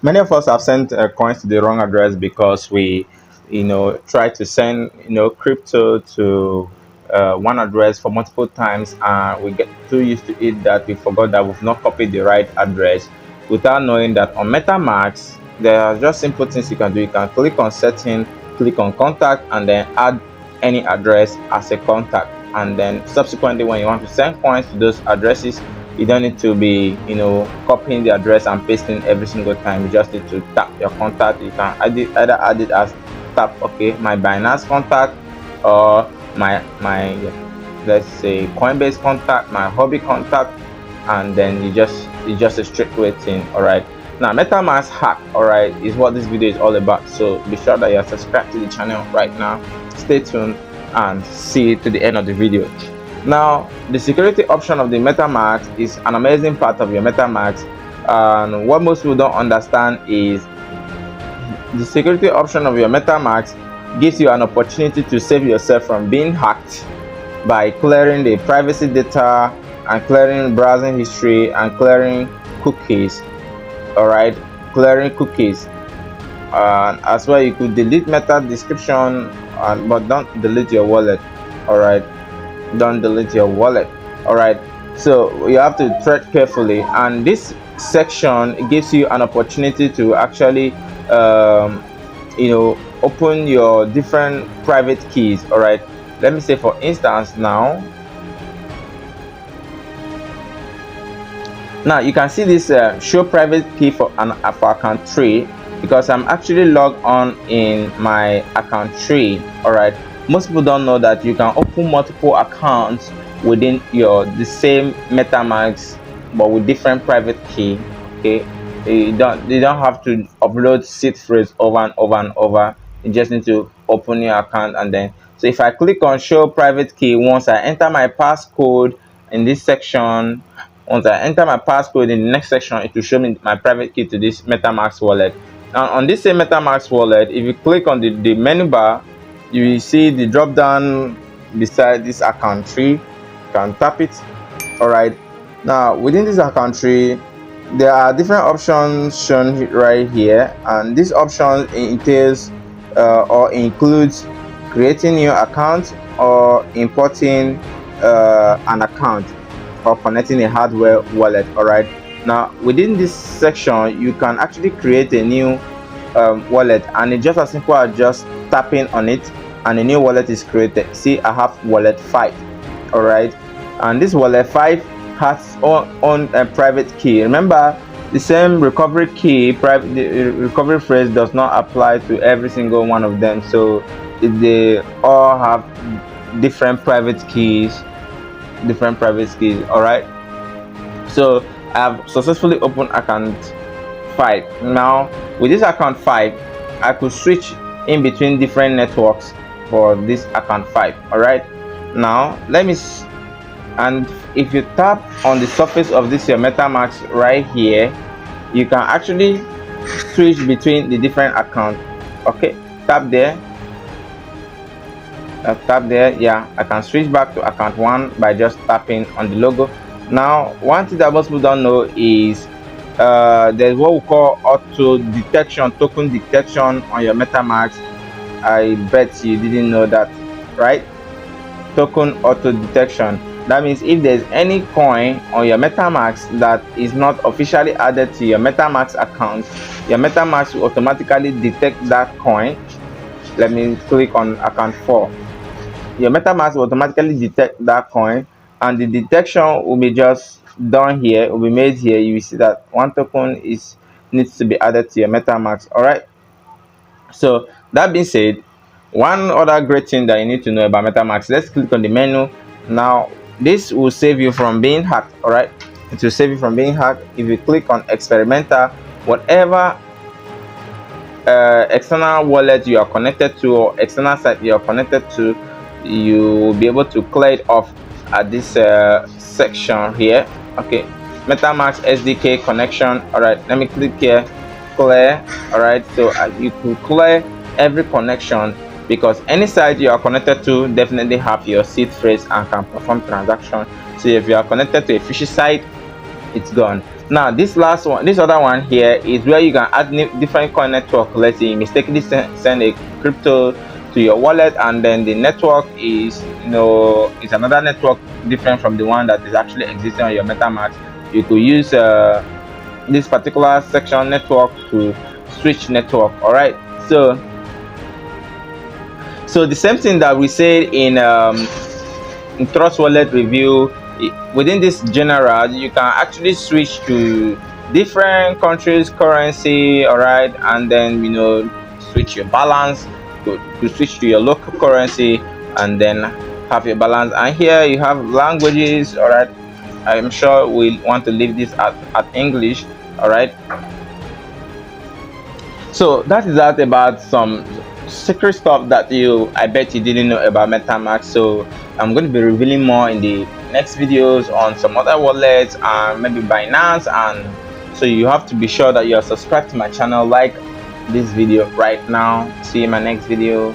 Many of us have sent coins to the wrong address because we, try to send, crypto to one address for multiple times, and we get too used to it that we forgot that we've not copied the right address, without knowing that on MetaMask there are just simple things you can do. You can click on setting, click on contact, and then add any address as a contact, and then subsequently when you want to send coins to those addresses, you don't need to be copying the address and pasting every single time. You just need to tap your contact. You can either add it as tap, okay, my Binance contact, or my let's say Coinbase contact, my hobby contact, and then you just a straightaway thing. All right, now MetaMask hack, all right, is what this video is all about. So be sure that you're subscribed to the channel right now. Stay tuned and see to the end of the video. Now, the security option of the MetaMask is an amazing part of your MetaMask, and what most people don't understand is the security option of your MetaMask gives you an opportunity to save yourself from being hacked by clearing the privacy data and clearing browsing history and clearing cookies. All right, clearing cookies. As well, you could delete meta description, but don't delete your wallet. All right, don't delete your wallet. All right, so you have to tread carefully, and this section gives you an opportunity to actually open your different private keys. All right, let me say for instance, now you can see this show private key for account 3, because I'm actually logged on in my account 3. all right, most people don't know that you can open multiple accounts within the same MetaMask, but with different private key. Okay, you don't have to upload seed phrase over and over and over. You just need to open your account, and then so if I click on show private key, once I enter my passcode in this section, once I enter my passcode in the next section, it will show me my private key to this MetaMask wallet. Now on this same MetaMask wallet, if you click on the menu bar, you will see the drop down beside this account 3. You can tap it. All right, now within this account 3, there are different options shown right here, and this option entails or includes creating new account, or importing an account, or connecting a hardware wallet. All right, now within this section you can actually create a new wallet, and it's just as simple as just tapping on it and a new wallet is created. See, I have wallet 5. all right, and this wallet 5 has own private key. Remember, the same recovery key, the recovery phrase does not apply to every single one of them, so they all have different private keys. All right, so I have successfully opened account 5. Now with this account 5, I could switch in between different networks for this account 5. all right, now and if you tap on the surface of this your MetaMask right here, you can actually switch between the different accounts. Okay, tap there, yeah, I can switch back to account 1 by just tapping on the logo. Now one thing that most people don't know is there's what we call auto detection, token detection on your MetaMask. I bet you didn't know that, right? Token auto detection. That means if there's any coin on your MetaMask that is not officially added to your MetaMask account, your MetaMask will automatically detect that coin. Let me click on account 4. Your MetaMask will automatically detect that coin, and the detection will be just done here, will be made here. You will see that one token needs to be added to your MetaMask. all right, so that being said, one other great thing that you need to know about MetaMask, let's click on the menu. Now this will save you from being hacked. all right, it will save you from being hacked. If you click on experimental, whatever external wallet you are connected to, or external site you are connected to, you will be able to clear it off at this section here. Okay, MetaMask SDK connection. all right, let me click here, clear. all right, so you could clear every connection, because any site you are connected to definitely have your seed phrase and can perform transaction. So if you are connected to a fishy site, it's gone. Now this last one, this other one here is where you can add different coin network. Let's say you mistakenly send a crypto to your wallet, and then the network is, is another network different from the one that is actually existing on your MetaMask. You could use this particular section network to switch network. All right, so the same thing that we said in Trust Wallet review, within this general, you can actually switch to different countries currency. All right, and then switch your balance to switch to your local currency, and then have your balance. And here you have languages. All right, I'm sure we want to leave this at English. All right, so that is that about some secret stuff that I bet you didn't know about MetaMask. So I'm going to be revealing more in the next videos on some other wallets and maybe Binance. And so you have to be sure that you are subscribed to my channel. Like this video right now. See you in my next video.